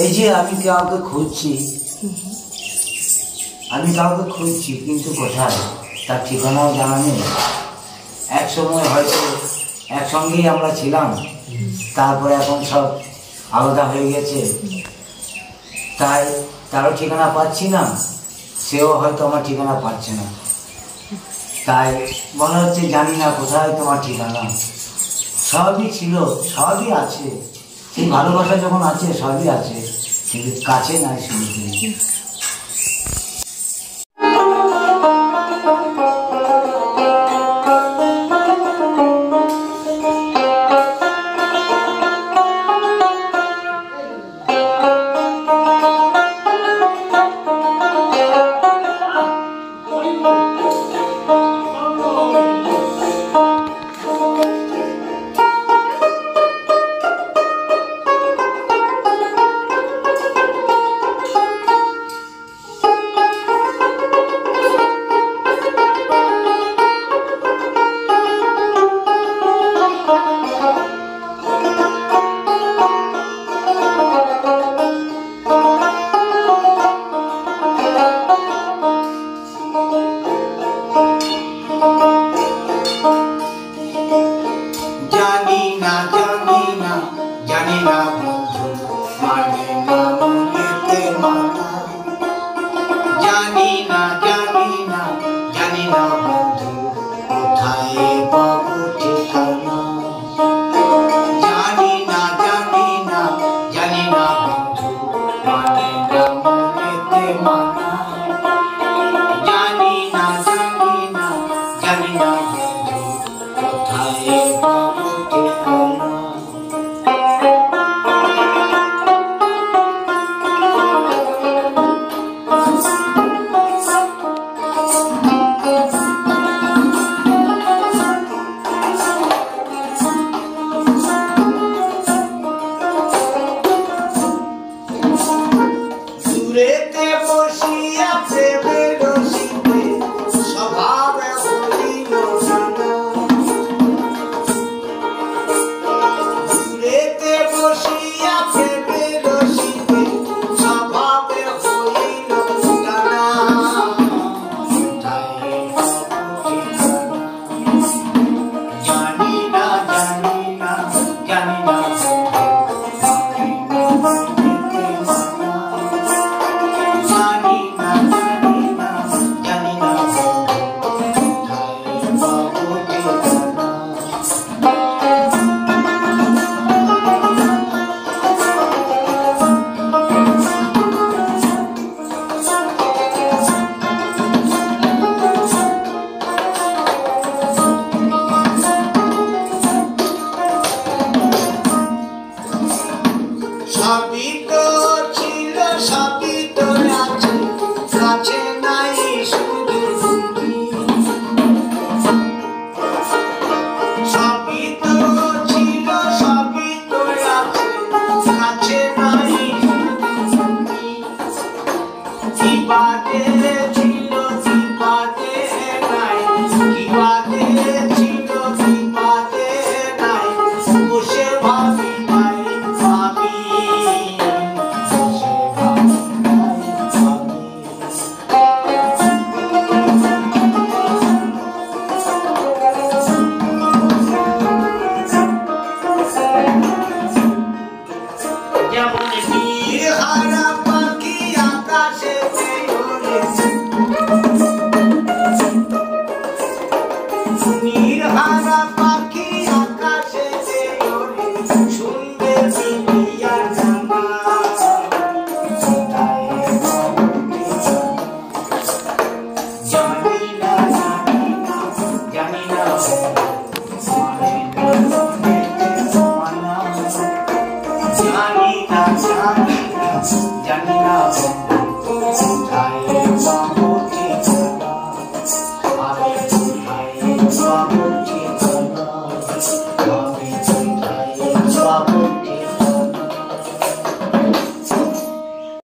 এই যে আমি কাউকে খুঁজছি, কিন্তু কোথায় তার ঠিকানাও জানা নেই। এক সময় হয়তো একসঙ্গেই আমরা ছিলাম, তারপরে এখন সব আলাদা হয়ে গেছে, তাই তারও ঠিকানা পাচ্ছি না, সেও হয়তো আমার ঠিকানা পাচ্ছে না। তাই মনে হচ্ছে জানি না কোথায় তোমার ঠিকানা। সবই ছিল, সবই আছে, সেই ভালোবাসা যখন আছে সবই আছে, কিন্তু কাছে নাই শুধু। জানি না